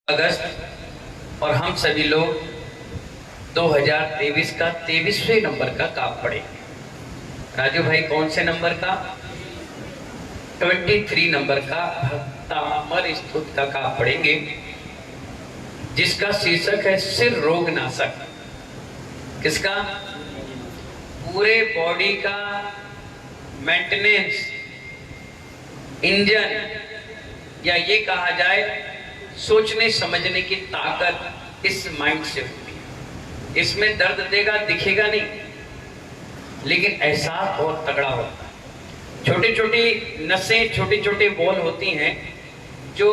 अगस्त और हम सभी लोग 2023 का 23वें नंबर का काप पढ़े। राजू भाई कौन से नंबर का? 23 नंबर का भक्तामर स्तुति का काप पढ़ेंगे, जिसका शीर्षक है सिर रोग नाशक। किसका? पूरे बॉडी का मेंटेनेंस इंजन, या ये कहा जाए सोचने समझने की ताकत इस माइंड से होती है। इसमें दर्द देगा दिखेगा नहीं, लेकिन एहसास बहुत तगड़ा होता है। छोटी छोटी नसें, छोटी छोटी बॉल होती हैं जो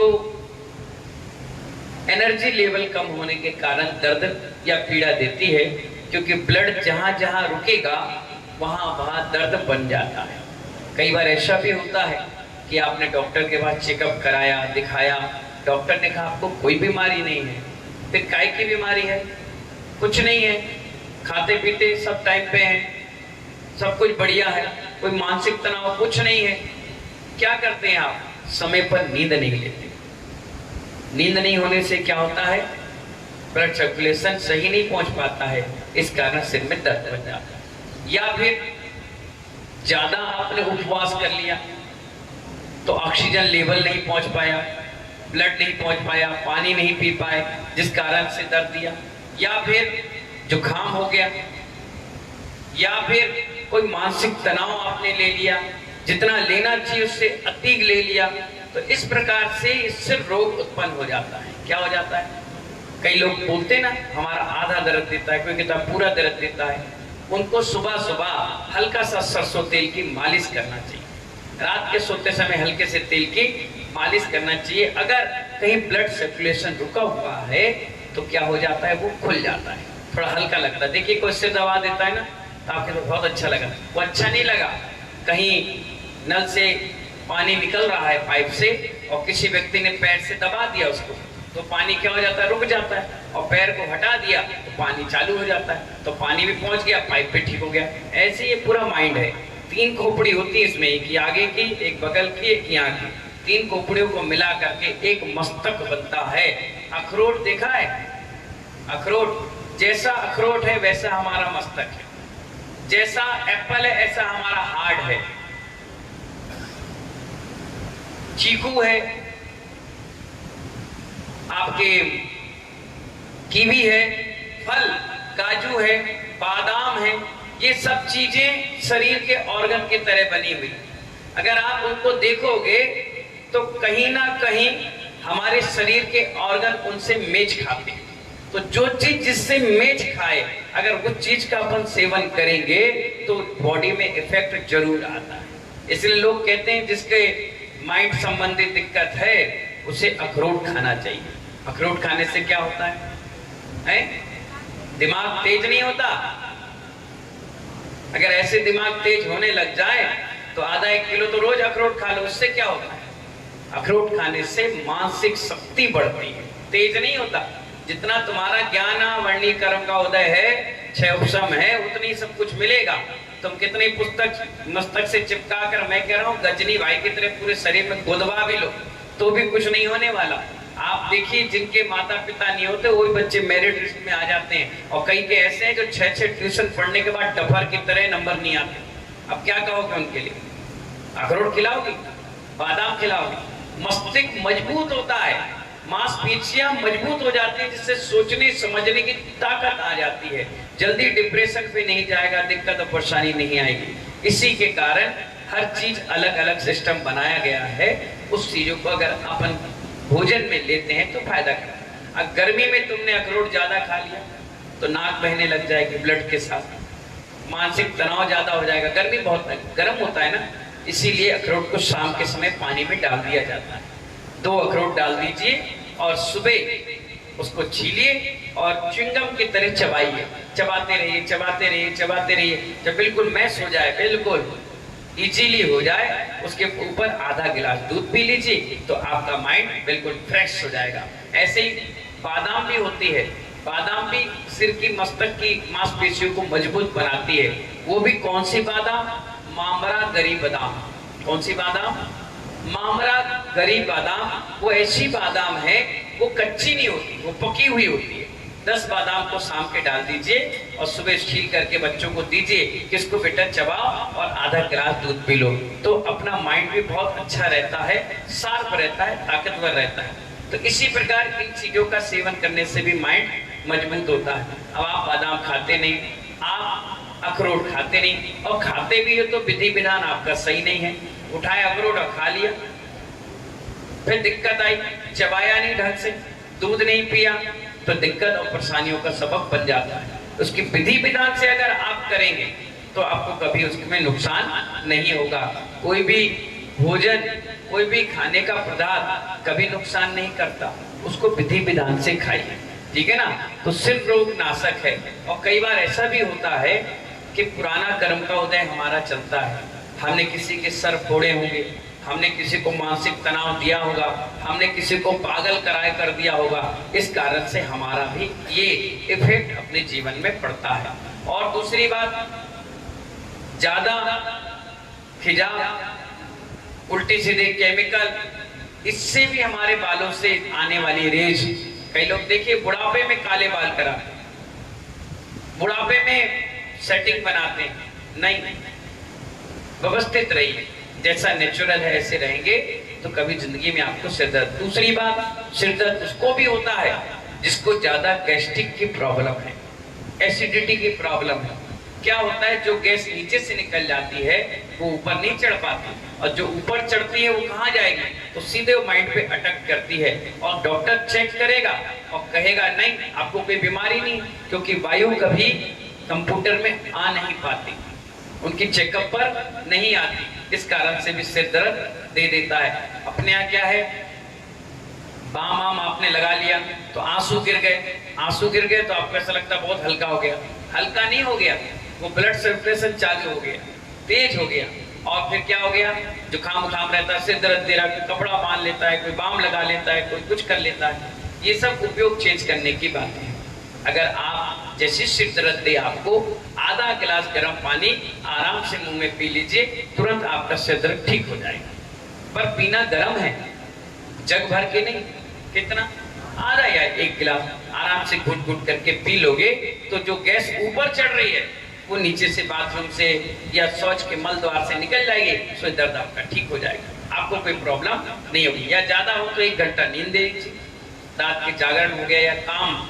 एनर्जी लेवल कम होने के कारण दर्द या पीड़ा देती है, क्योंकि ब्लड जहां जहां रुकेगा वहां वहां दर्द बन जाता है। कई बार ऐसा भी होता है कि आपने डॉक्टर के पास चेकअप कराया, दिखाया, डॉक्टर ने कहा आपको कोई बीमारी नहीं है। फिर काय की बीमारी है? कुछ नहीं है, खाते पीते सब टाइम पे हैं, सब कुछ बढ़िया है, कोई मानसिक तनाव कुछ नहीं है। क्या करते हैं आप? समय पर नींद नहीं लेते। नींद नहीं होने से क्या होता है? ब्लड सर्कुलेशन सही नहीं पहुंच पाता है, इस कारण सिर में दर्द बन जाता है। या फिर ज्यादा आपने उपवास कर लिया तो ऑक्सीजन लेवल नहीं पहुंच पाया, ब्लड नहीं पहुंच पाया, पानी नहीं पी पाए, जिस कारण से दर्द दिया। या फिर जुकाम हो गया, या फिर कोई मानसिक तनाव आपने ले लिया, जितना लेना चाहिए उससे अधिक ले लिया, तो इस प्रकार से सिर रोग उत्पन्न हो जाता है। क्या हो जाता है? कई लोग बोलते ना हमारा आधा दर्द देता है, कोई कहता पूरा दर्द देता है। उनको सुबह सुबह हल्का सा सरसों तेल की मालिश करना चाहिए। रात के सोते समय हल्के से तेल की मालिश करना चाहिए। अगर कहीं ब्लड सर्कुलेशन रुका हुआ है तो क्या हो जाता है? वो खुल जाता है, थोड़ा हल्का लगता है। देखिए कोई से दबा देता है ना तो आपको तो बहुत अच्छा लगा, वो अच्छा नहीं लगा। कहीं नल से पानी निकल रहा है पाइप से, और किसी व्यक्ति ने पैर से दबा दिया उसको, तो पानी क्या हो जाता है? रुक जाता है। और पैर को हटा दिया तो पानी चालू हो जाता है, तो पानी भी पहुंच गया, पाइप पे ठीक हो गया। ऐसे ये पूरा माइंड है। 3 खोपड़ी होती है इसमें, एक आगे की, एक बगल की, एक यहाँ की। 3 खोपड़ियों को मिला करके एक मस्तक बनता है। अखरोट देखा है? अखरोट जैसा अखरोट है वैसा हमारा मस्तक है, जैसा एप्पल है ऐसा हमारा हार्ट है, चीकू है, आपके कीवी है, फल काजू है, बादाम है, ये सब चीजें शरीर के ऑर्गन की तरह बनी हुई। अगर आप उनको देखोगे तो कहीं ना कहीं हमारे शरीर के ऑर्गन उनसे मेच खाते हैं। तो जो चीज जिससे मेच खाए, अगर उस चीज का अपन सेवन करेंगे तो बॉडी में इफेक्ट जरूर आता है। इसलिए लोग कहते हैं जिसके माइंड संबंधी दिक्कत है उसे अखरोट खाना चाहिए। अखरोट खाने से क्या होता है? दिमाग तेज नहीं होता? अगर ऐसे दिमाग तेज होने लग जाए तो आधा 1 किलो तो रोज अखरोट खा लो। उससे क्या होता है? अखरोट खाने से मानसिक शक्ति बढ़ती है, तेज नहीं होता। जितना तुम्हारा ज्ञान वर्णी कर्म का उदय है, 6 उपशम है, उतनी सब कुछ मिलेगा। तुम कितनी पुस्तक मस्तक से चिपका कर, मैं कह रहा हूँ गजनी भाई की तरह पूरे शरीर में गुदवा भी लो तो भी कुछ नहीं होने वाला। आप देखिए जिनके माता पिता नहीं होते वही बच्चे मेरिट लिस्ट में आ जाते हैं, और कई के ऐसे हैं जो 6 ट्यूशन पढ़ने के बाद डफर की तरह नंबर नहीं आते। अब क्या कहोगे उनके लिए? अखरोट खिलाओगी, बादाम खिलाओगी, मस्तिष्क मजबूत होता है, मांसपेशियां मजबूत हो जाती है, जिससे सोचने समझने की ताकत आ जाती है। जल्दी डिप्रेशन पे नहीं जाएगा, दिक्कत और परेशानी नहीं आएगी। इसी के कारण हर चीज अलग अलग सिस्टम बनाया गया है। उस चीजों को अगर अपन भोजन में लेते हैं तो फायदा करता है। अब गर्मी में तुमने अखरोट ज्यादा खा लिया तो नाक बहने लग जाएगी ब्लड के साथ, मानसिक तनाव ज्यादा हो जाएगा। गर्मी बहुत गर्म होता है ना, इसीलिए अखरोट को शाम के समय पानी में डाल दिया जाता है। 2 अखरोट डाल दीजिए और सुबह उसको छीलिए और च्युइंगम की तरह चबाइए, चबाते रहिए, चबाते रहिए, चबाते रहिए। जब बिल्कुल मैश हो जाए, बिल्कुल इजीली हो जाए, उसके ऊपर आधा गिलास दूध पी लीजिए तो आपका माइंड बिल्कुल फ्रेश हो जाएगा। ऐसे ही बादाम भी होती है, बादाम भी सिर की मस्तक की मांसपेशियों को मजबूत बनाती है। वो भी कौन सी बादाम? मामरा गरी बादाम। कौन सी बादाम? मामरा गरी बादाम। वो ऐसी बादाम है वो कच्ची नहीं होती, वो पकी हुई होती है। 10 बादाम को शाम के डाल दीजिए और सुबह छील करके बच्चों को दीजिए कि इसको बेटा चबाओ और आधा गिलास दूध पी लो, तो अपना माइंड भी बहुत अच्छा रहता है, शार्प रहता है, ताकतवर रहता है। तो इसी प्रकार इन चीजों का सेवन करने से भी माइंड मजबूत होता है। अब आप बादाम खाते नहीं, आप अखरोट खाते नहीं, और खाते भी हो तो विधि विधान आपका सही नहीं है। उठाया अखरोट और खा लिया, फिर दिक्कत आई, चबाया नहीं ढंग से, दूध नहीं पिया, तो दिक्कत और परेशानियों का सबब बन जाता है। उसकी विधि विधान से अगर आप करेंगे तो आपको कभी उसमें नुकसान नहीं होगा। कोई भी भोजन, कोई भी खाने का पदार्थ कभी नुकसान नहीं करता, उसको विधि विधान से खाइए, ठीक है ना। तो सिर रोग नाशक है। और कई बार ऐसा भी होता है कि पुराना कर्म का उदय हमारा चलता है, हमने किसी के सर फोड़े होंगे, हमने किसी को मानसिक तनाव दिया होगा, हमने किसी को पागल कराए कर दिया होगा, इस कारण से हमारा भी ये इफेक्ट अपने जीवन में पड़ता है। और दूसरी बात, ज्यादा खिजाव, उल्टी सीधे केमिकल, इससे भी हमारे बालों से आने वाली रेज, कई लोग देखिए बुढ़ापे में काले बाल कराते, बुढ़ापे में सेटिंग बनाते हैं, नहीं, व्यवस्थित रहिए, जैसा नेचुरल है ऐसे रहेंगे तो कभी जिंदगी में आपको सिर दर्द। दूसरी बात, सिर दर्द उसको भी होता है जिसको ज्यादा गैस्ट्रिक की प्रॉब्लम है, एसिडिटी की प्रॉब्लम है। क्या होता है, जो गैस नीचे से निकल जाती है वो ऊपर नहीं चढ़ पाती, और जो ऊपर चढ़ती है वो कहाँ जाएगी, तो सीधे वो माइंड पे अटक करती है। और डॉक्टर चेक करेगा और कहेगा नहीं आपको कोई बीमारी नहीं, क्योंकि वायु कभी कंप्यूटर में आ नहीं पाती, उनकी चेकअप पर नहीं आती, इस कारण से भी सिर दर्द दे देता है। अपने यहाँ क्या है, बाम आम आपने लगा लिया तो आंसू गिर गए, आंसू गिर गए तो आपको ऐसा लगता बहुत हल्का हो गया, हल्का नहीं हो गया, वो ब्लड सर्कुलेशन चालू हो गया, तेज हो गया, और फिर क्या हो गया, जुकाम उखाम रहता है, सिर दर्द दे रहा है, कपड़ा बांध लेता है, कोई बाम लगा लेता है, कोई कुछ कर लेता है। ये सब उपयोग चेंज करने की बात है। अगर आप जैसे सिर दर्द दे आपको, आधा गिलास गर्म पानी आराम से मुंह में पी लीजिए, तुरंत आपका सिर दर्द ठीक हो जाएगा। पर पीना गर्म है, जग भर के नहीं, कितना, आधा या 1 गिलास आराम से घुट घुट करके पी लोगे तो जो गैस ऊपर चढ़ रही है वो नीचे से बाथरूम से या शौच के मल द्वार से निकल जाएगी, तो दर्द आपका ठीक हो जाएगा, आपको कोई प्रॉब्लम नहीं होगी। या ज्यादा हो तो 1 घंटा नींद दे लीजिए, रात के जागरण हो गया या काम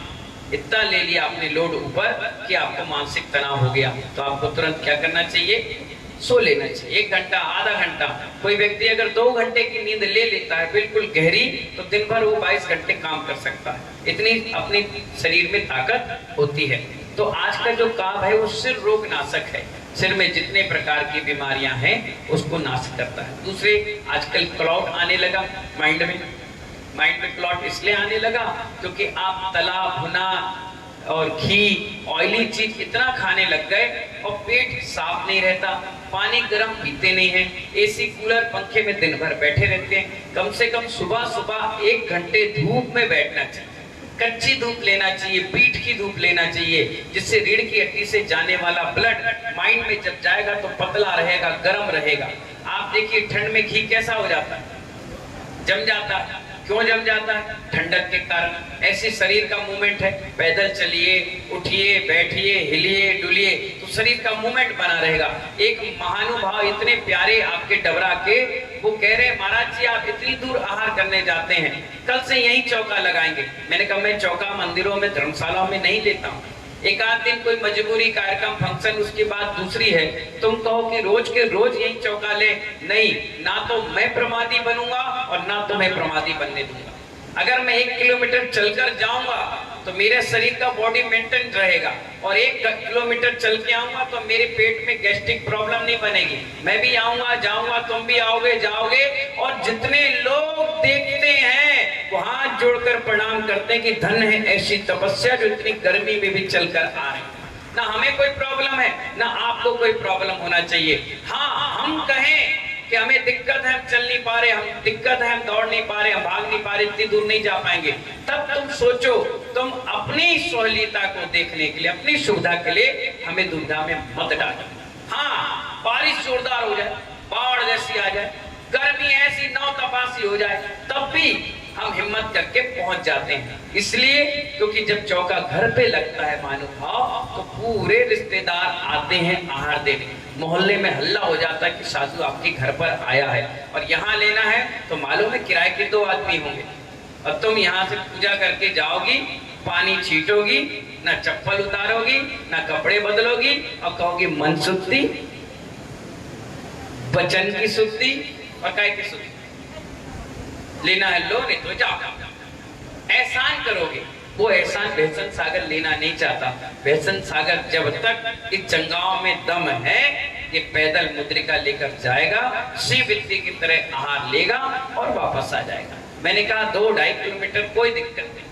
इतना ले लिया आपने लोड ऊपर कि आपको मानसिक तनाव हो गया, तो आपको तुरंत क्या करना चाहिए, सो लेना चाहिए। 1 घंटा, आधा घंटा। कोई व्यक्ति अगर 2 घंटे की नींद ले लेता है बिल्कुल गहरी, तो दिन भर वो 22 घंटे काम कर सकता है, इतनी अपने शरीर में ताकत होती है। तो आज का जो काम है वो सिर रोग नाशक है, सिर में जितने प्रकार की बीमारियां हैं उसको नाश करता है। दूसरे, आजकल क्लॉट आने लगा माइंड में क्लॉट इसलिए आने लगा क्योंकि आप तला भुना और घी, ऑयली चीज इतना खाने लग गए और पेट साफ नहीं रहता, पानी गर्म पीते नहीं है, एसी कूलर पंखे में दिन भर बैठे रहते हैं। कम से कम सुबह सुबह 1 घंटे धूप में बैठना चाहिए, कच्ची धूप लेना चाहिए, पीठ की धूप लेना चाहिए, जिससे रीढ़ की हड्डी से जाने वाला ब्लड माइंड में जब जाएगा तो पतला रहेगा, गर्म रहेगा। आप देखिए ठंड में घी कैसा हो जाता है, जम जाता है। क्यों जम जाता है? ठंडक के कारण। ऐसे शरीर का मूवमेंट है, पैदल चलिए, उठिए, बैठिए, हिलिए डुलिए, तो शरीर का मूवमेंट बना रहेगा। एक महानुभाव इतने प्यारे आपके डबरा के, वो कह रहे हैं महाराज जी आप इतनी दूर आहार करने जाते हैं, कल से यही चौका लगाएंगे। मैंने कहा मैं चौका मंदिरों में धर्मशालाओं में नहीं लेता हूँ, एक आध दिन कोई मजबूरी कार्यक्रम फंक्शन, उसके बाद दूसरी है। तुम कहो कि रोज के रोज यही चौका ले, नहीं, ना तो मैं प्रमादी बनूंगा और ना तुम्हें प्रमादी बनने दूंगा। अगर मैं 1 किलोमीटर चलकर जाऊंगा तो मेरे शरीर का बॉडी मेंटेन रहेगा, और 1 किलोमीटर चल के आऊंगा तो मेरे पेट में गैस्ट्रिक प्रॉब्लम नहीं बनेगी। मैं भी आऊंगा, जाऊंगा, तुम भी आओगे, जाओगे, और जितने लोग देखते हैं वो हाथ जोड़कर प्रणाम करते हैं कि धन है ऐसी तपस्या जो इतनी गर्मी में भी चलकर आ रही है। ना हमें कोई प्रॉब्लम है, ना आपको कोई प्रॉब्लम होना चाहिए। हाँ, हम कहें कि हमें दिक्कत है, हम चल नहीं पा रहे, हम दिक्कत है, हम दौड़ नहीं पा रहे, हम भाग नहीं पा रहे, इतनी दूर नहीं जा पाएंगे, तब तुम सोचो, तुम अपनी सहूलियता को देखने के लिए, अपनी सुविधा के लिए हमें दुविधा में मत डालो। हाँ, बारिश जोरदार हो जाए, बाढ़ जैसी आ जाए, गर्मी ऐसी नौ तपासी हो जाए, तब भी हम हिम्मत करके पहुंच जाते हैं। इसलिए क्योंकि जब चौका घर पे लगता है महानुभाव, तो पूरे रिश्तेदार आते हैं आहार देने। मोहल्ले में हल्ला हो जाता है कि साधु आपके घर पर आया है और यहाँ लेना है, तो मालूम है किराए के 2 आदमी होंगे और तुम यहाँ से पूजा करके जाओगी, पानी छीटोगी, ना चप्पल उतारोगी, ना कपड़े बदलोगी और कहोगी मन शुद्धि, वचन की शुद्धि और काय की शुद्धि। लेना है लो, नहीं तो जाओ। एहसान करोगे। वो एहसान बेहसन सागर लेना नहीं चाहता। बेहसन सागर जब तक इस चंगाव में दम है, ये पैदल मुद्रिका लेकर जाएगा, शिव विद्या की तरह आहार लेगा और वापस आ जाएगा। मैंने कहा 2-2.5 किलोमीटर कोई दिक्कत नहीं,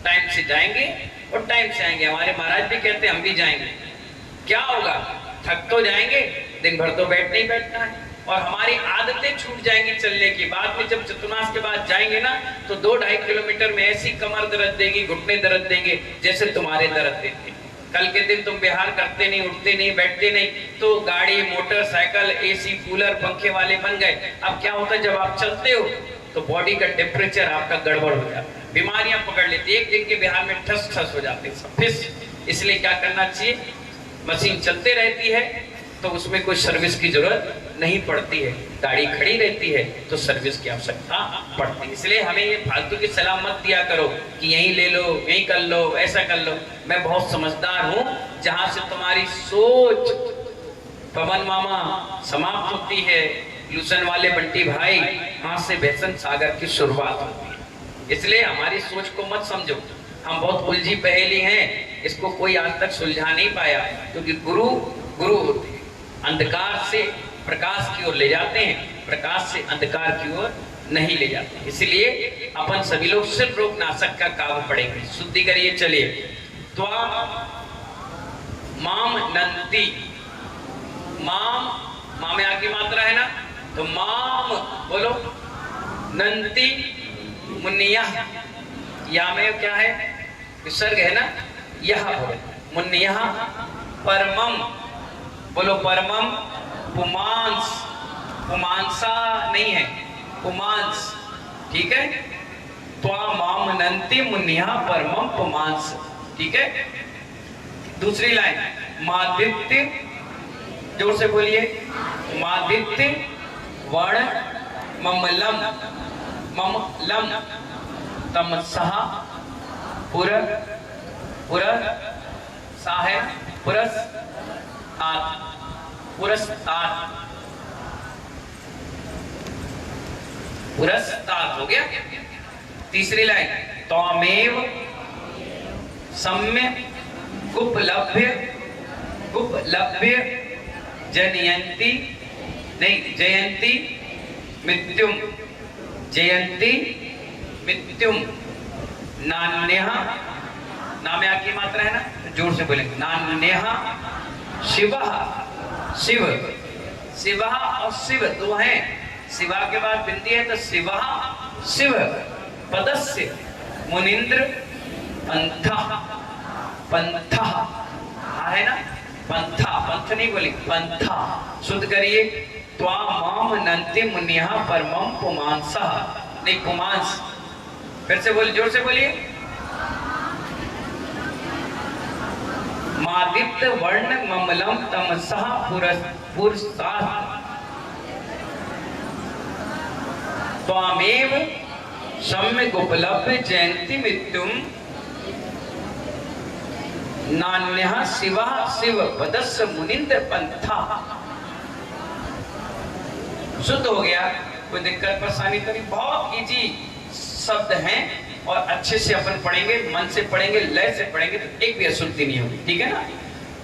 टाइम से जाएंगे और टाइम से आएंगे। हमारे महाराज भी कहते हैं हम भी जाएंगे। क्या होगा, थक तो जाएंगे, दिन भर तो बैठना है और हमारी आदतें छूट जाएंगी चलने की। बाद में जब चतुर्मास के बाद जाएंगे ना, तो 2-2.5 किलोमीटर में ऐसी कमर दर्द देगी, घुटने दर्द देंगे जैसे तुम्हारे दर्द देते। कल के दिन तुम बिहार करते नहीं, उठते नहीं, बैठते नहीं, तो गाड़ी, मोटरसाइकिल, एसी, कूलर, पंखे वाले बन गए। अब क्या होता है, जब आप चलते हो तो बॉडी का टेम्परेचर आपका गड़बड़ हो जाता है, बीमारियां पकड़ लेती। एक दिन के बिहार में ठस हो जाते हैं। इसलिए क्या करना चाहिए, मशीन चलते रहती है तो उसमें कोई सर्विस की जरूरत नहीं पड़ती है। गाड़ी खड़ी रहती है तो सर्विस की आवश्यकता पड़ती है। इसलिए हमें ये फालतू की सलाह मत दिया करो कि यहीं ले लो, यहीं कर लो, ऐसा कर लो। मैं बहुत समझदार हूँ। जहां से तुम्हारी सोच पवन मामा समाप्त होती है, लूसन वाले बंटी भाई, वहां से बेहसन सागर की शुरुआत होती है। इसलिए हमारी सोच को मत समझो। हम बहुत उलझी पहेली हैं, इसको कोई आज तक सुलझा नहीं पाया, क्योंकि गुरु होते हैं, अंधकार से प्रकाश की ओर ले जाते हैं, प्रकाश से अंधकार की ओर नहीं ले जाते। इसलिए अपन सभी लोग सिर्फ रोग नाशक का काम पड़ेंगे। शुद्धि करिए। चलिए, त्वा माम नंती, माम में आगे मात्रा है ना, तो माम बोलो, नंती मुन्निया, या में क्या है, विसर्ग है ना, यह बोलो मुन्निया। परमम बोलो, परमम। पुमांस, पुमांसा नहीं है, पुमांस, ठीक है। त्वा माम नंती मुन्निया परमम पुमांस, ठीक है। दूसरी लाइन, मादित्य, जोर से बोलिए, मादित्य वर्ण ममलम, ममलम तमसः पुर सा है पुरस्तात् हो गया। तीसरी लाइन, त्वमेव सम्य उपलभ्य जनयन्ति, नहीं जयंती मृत्युम, जयंती मृत्युम नान्यः, नाम आकी मात्रा है ना, जोर से बोलेंगे, नान्यः शिवः, शिव, शिवा और शिव दो हैं। शिवा के बाद बिंदी है तो शिवा शिव, पदस्य मुनिंद्र पंथा, पंथा है ना, पंथा, पंथ नहीं बोली, पंथा। शुद्ध करिए, त्वा माम नंति मुनिया परमम पुमांसा, नहीं पुमांस। फिर से बोलिए, जोर से बोलिए, मादित्य वर्ण ममलम तमसः पुरस्तात् त्वामेव सम्यक् उपलभ्य जयन्ति मृत्युम नान्यः शिवा शिव पदस्य मुनिंद्र पंथा। शुद्ध हो गया, कोई दिक्कत परेशानी तो नहीं। बहुत इजी शब्द हैं और अच्छे से अपन पढ़ेंगे, मन से पढ़ेंगे, लय से पढ़ेंगे तो एक भी अशुद्धि नहीं होगी, ठीक है ना।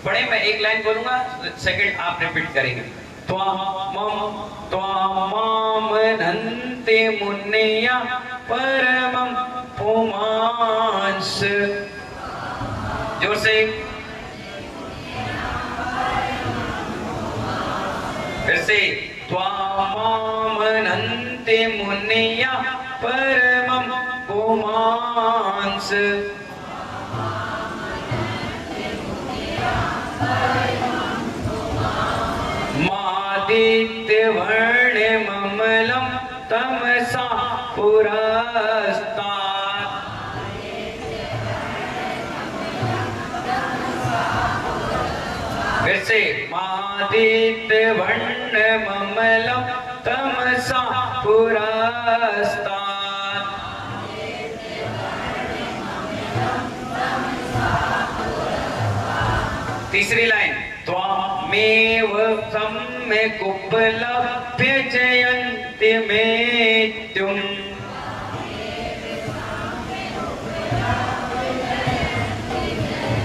पढ़े, मैं एक लाइन बोलूंगा, सेकंड आप रिपीट करेंगे। त्वामाम नन्ते मुन्निया परमं पुमांस, जोर से, फिर से, त्वामाम नन्ते मुन्निया परमं पुमांस मादित्य वर्ण ममलम तमसा पुरस्तात् से मादित वर्ण ममलम तमसा पुरस्तात्। तीसरी लाइन त्वामेव सम्यक् उपलभ्य जयन्ति मृत्युम्।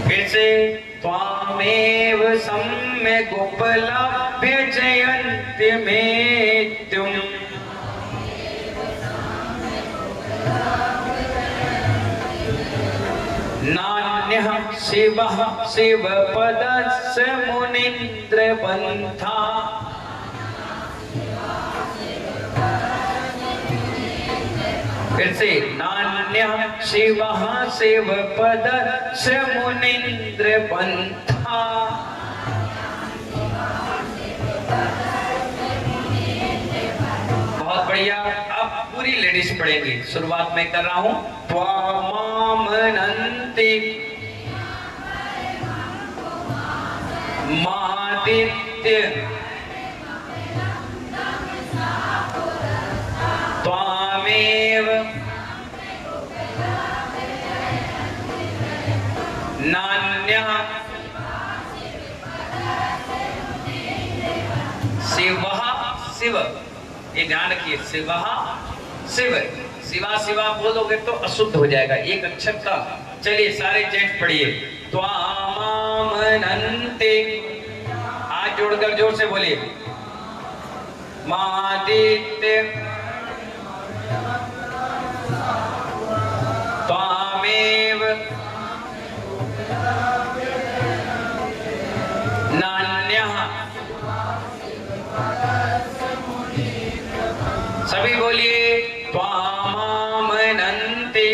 फिर से त्वामेव सम्यक् उपलभ्य जयन्ति मृत्युम्। नान्यः शिवः शिवपदस्य मुनीन्द्रपन्था। फिर से नान्यः शिवः शिवपदस्य मुनीन्द्रपन्था। बहुत बढ़िया। अब पूरी लेडीज पढ़ेंगे। शुरुआत में कर रहा हूं। त्वामामनन्ति मादित्य त्वामेव नान्यः शिवः शिव। ये ध्यान रखिए, शिवः शिव। शिवा शिवा बोलोगे तो अशुद्ध हो जाएगा एक अक्षर का। चलिए सारे जेंट्स पढ़िए। त्वामामनन्ति, हाथ जोड़कर जोर से बोलिए। मादित्य त्वामेव नान्यः। सभी बोलिए। त्वामामनन्ति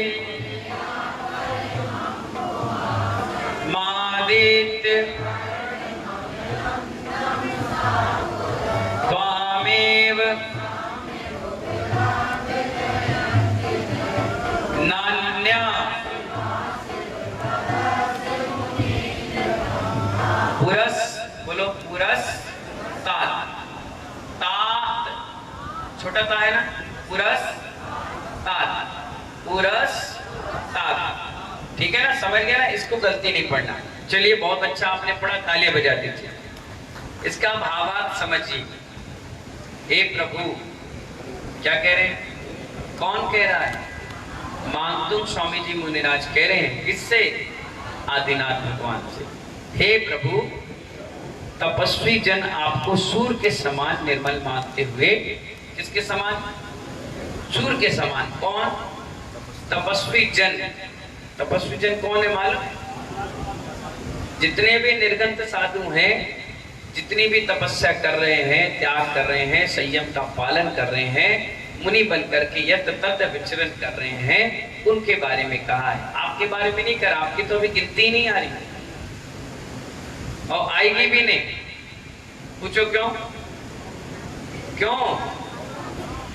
मादित्य त्वामेव नान्यः। पुरस बोलो, पुरस्तात्। तात छोटा ता है ना, पुरस्तात्, पुरस्तात्। ठीक है ना, समझ गया ना, इसको गलती नहीं पढ़ना। चलिए बहुत अच्छा आपने पढ़ा, तालियां बजा दीजिए। इसका भावार्थ समझिए। हे प्रभु, क्या कह रहे हैं? कौन कह रहा है? मानतुम स्वामी जी मुनिराज कह रहे हैं। किससे? आदिनाथ भगवान से। हे प्रभु, तपस्वी जन आपको सूर्य के समान निर्मल मानते हुए, किसके समान? सूर्य के समान। कौन? तपस्वी जन। तपस्वी जन कौन है मालूम? जितने भी निर्गंत साधु हैं, जितनी भी तपस्या कर रहे हैं, त्याग कर रहे हैं, संयम का पालन कर रहे हैं, मुनि बन करके यत तत विचरण कर रहे हैं, उनके बारे में कहा है। आपके बारे में नहीं कहा। आपकी तो अभी गिनती नहीं आ रही और आएगी भी नहीं। पूछो क्यों? क्यों?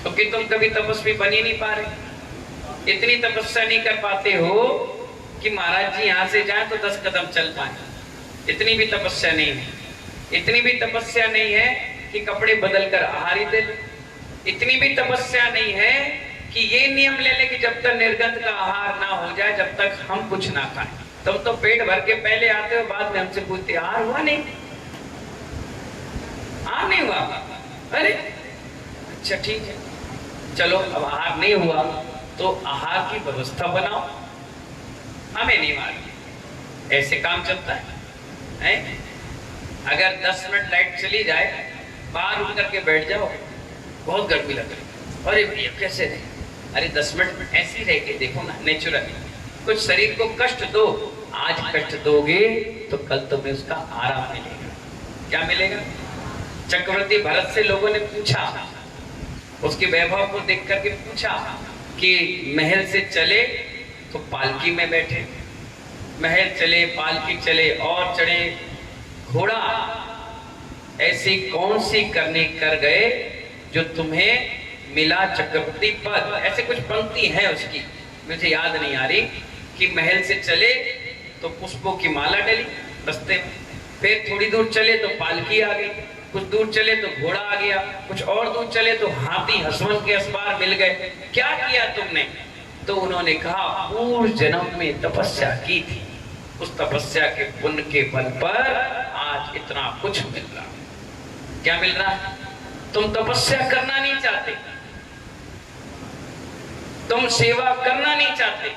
क्योंकि तुम कभी तपस्वी बन ही नहीं पा रहे। इतनी तपस्या नहीं कर पाते हो कि महाराज जी यहां से जाए तो 10 कदम चल पाए। इतनी भी तपस्या नहीं है। इतनी भी तपस्या नहीं है कि कपड़े बदल कर आहार ही दे। इतनी भी तपस्या नहीं है कि ये नियम ले ले कि जब तक निर्गंध का आहार ना हो जाए, जब तक हम कुछ ना खाएं। तुम तो पेट भर के पहले आते हो, बाद में हमसे पूछते आहार हुआ नहीं? आहार नहीं हुआ? अरे अच्छा ठीक है, चलो अब आहार नहीं हुआ तो आहार की व्यवस्था बनाओ। हमें नहीं मालूम, ऐसे काम चलता है? अगर 10 मिनट लाइट चली जाए, बाहर उठ करके बैठ जाओ, बहुत गर्मी लग रही। अरे भैया कैसे रहे? अरे 10 मिनट ऐसे रह के देखो ना, नेचुरल। कुछ शरीर को कष्ट दो। आज कष्ट दोगे तो कल तुम्हें उसका आराम मिलेगा। क्या मिलेगा? चक्रवर्ती भरत से लोगों ने पूछा, उसके वैभव को देख करके पूछा कि महल से चले तो पालकी में बैठे, महल चले, पालकी चले और चढ़े, घोड़ा ऐसी कौन सी करनी कर गए जो तुम्हें मिला चक्रवर्ती पद? ऐसे कुछ पंक्ति है उसकी, मुझे याद नहीं आ रही। कि महल से चले तो पुष्पों की माला डली रस्ते में, फिर थोड़ी दूर चले तो पालकी आ गई, कुछ दूर चले तो घोड़ा आ गया, कुछ और दूर चले तो हाथी हसवन के असबार मिल गए। क्या किया तुमने? तो उन्होंने कहा पूर्व जन्म में तपस्या की थी, उस तपस्या के पुण्य के बल पर आज इतना कुछ मिल रहा। क्या मिल रहा है? तुम तपस्या करना नहीं चाहते, तुम सेवा करना नहीं चाहते,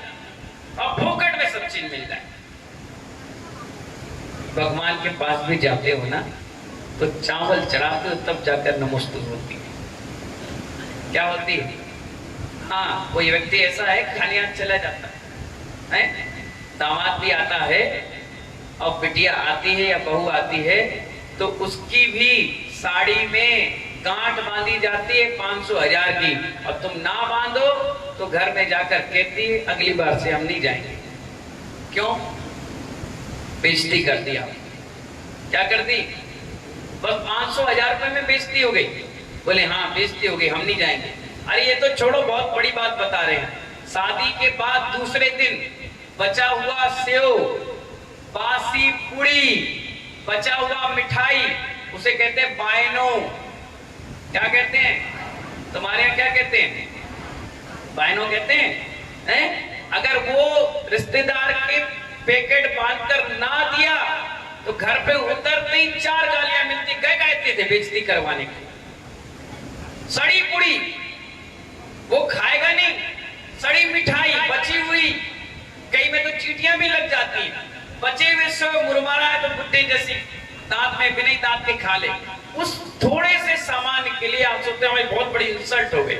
अब फोकट में सब चीज मिल जाए। भगवान के पास भी जाते हो ना तो चावल चढ़ाते हो, तब जाकर नमोस्तु होती है। क्या होती है? हाँ, कोई व्यक्ति ऐसा है खाली हाथ चला जाता है, दामाद भी आता है और बिटिया आती है या बहू आती है तो उसकी भी साड़ी में गांठ बांधी जाती है 500,000 की, और तुम ना बांधो तो घर में जाकर कहती है अगली बार से हम नहीं जाएंगे। क्यों? बेइज्जती कर दी आप। क्या कर दी? बस 500,000 रुपए में बेइज्जती हो गई। बोले हाँ बेइज्जती हो गई, हम नहीं जाएंगे। अरे ये तो छोड़ो, बहुत बड़ी बात बता रहे हैं। शादी के बाद दूसरे दिन बचा हुआ सेव, बासी पूड़ी, बचा हुआ मिठाई, उसे कहते हैं बायनो। क्या कहते हैं? तुम्हारे यहाँ क्या कहते हैं? बायनो कहते हैं। अगर वो रिश्तेदार के पैकेट बांधकर ना दिया तो घर पे उतरते ही 4 गालियां मिलती, गए कहते थे बेइज्जती करवाने की। सड़ी पूड़ी वो खाएगा नहीं, सड़ी मिठाई बची हुई, कई में तो चीटियां भी लग जाती हैं, बचे हुए सो मुरमारा है तो बुड्ढे जैसी दांत में बिना दांत के खा ले। उस थोड़े से सामान के लिए आप सोचते हैं हमारी बहुत बड़ी इंसल्ट हो गई।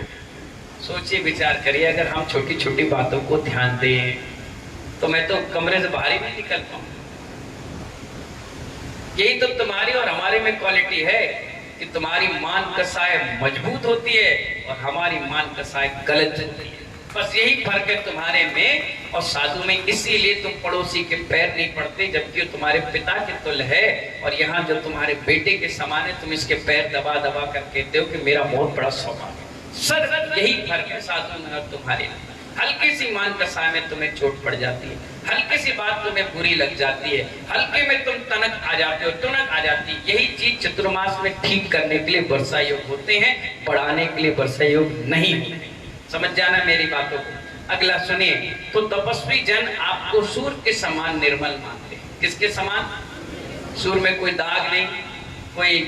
सोचिए, विचार करिए, अगर हम छोटी छोटी बातों को ध्यान दें तो मैं तो कमरे से बाहर ही नहीं निकल पाऊं। यही तो तुम्हारी और हमारे में क्वालिटी है कि तुम्हारी मान कसाय मजबूत होती है और हमारी मान कसाय गलत होती है। बस यही फर्क है तुम्हारे में और साधु में। इसीलिए तुम पड़ोसी के पैर नहीं पड़ते, जबकि तुम्हारे पिता के तुल्य है, और यहाँ जो तुम्हारे बेटे के समान है तुम इसके पैर दबा दबा कर कहते हो कि मेरा बहुत बड़ा स्वभाव है। सर यही फर्क है साधु में और तुम्हारे। हल्की सी मान कसाय में तुम्हें चोट पड़ जाती है, हल्की सी बात तुम्हें बुरी लग जाती है, हल्के में तुम तनक आ जाते हो, तुनक आ जाती है। यही चीज चतुर्मास में ठीक करने के लिए वर्षा योग होते हैं, बढ़ाने के लिए वर्षा योग नहीं होते। समझ जाना मेरी बातों को। अगला सुनिए। तो तपस्वी जन आपको सूर्य के समान निर्मल मानते हैं। किसके समान? सूर्य में कोई दाग नहीं, कोई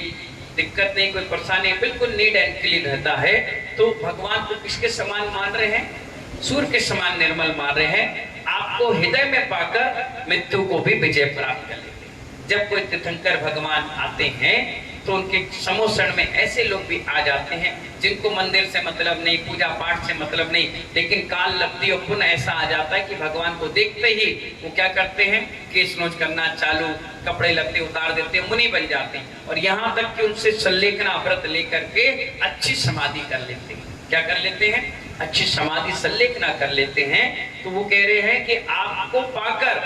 दिक्कत नहीं, कोई परेशानी, बिल्कुल नीट एंड क्लीन रहता है। तो भगवान को किसके समान मान रहे हैं? सूर्य के समान निर्मल मान रहे हैं। आपको हृदय में पाकर मृत्यु को भी विजय प्राप्त कर लेते हैं। जब कोई तीर्थंकर भगवान आते हैं तो उनके समोषण में ऐसे लोग भी आ जाते हैं जिनको मंदिर से मतलब नहीं, पूजा पाठ से मतलब नहीं, लेकिन काल लब्धि और पुण्य ऐसा आ जाता है कि भगवान को देखते ही वो क्या करते हैं, केस नोच करना चालू, कपड़े लत्ते उतार देते हैं, मुनि बन जाते हैं। और यहाँ तक कि उनसे सल्लेखना व्रत लेकर के अच्छी समाधि कर लेते हैं। क्या कर लेते हैं? अच्छी समाधि सल्लेखना कर लेते हैं। तो वो कह रहे हैं कि आपको पाकर,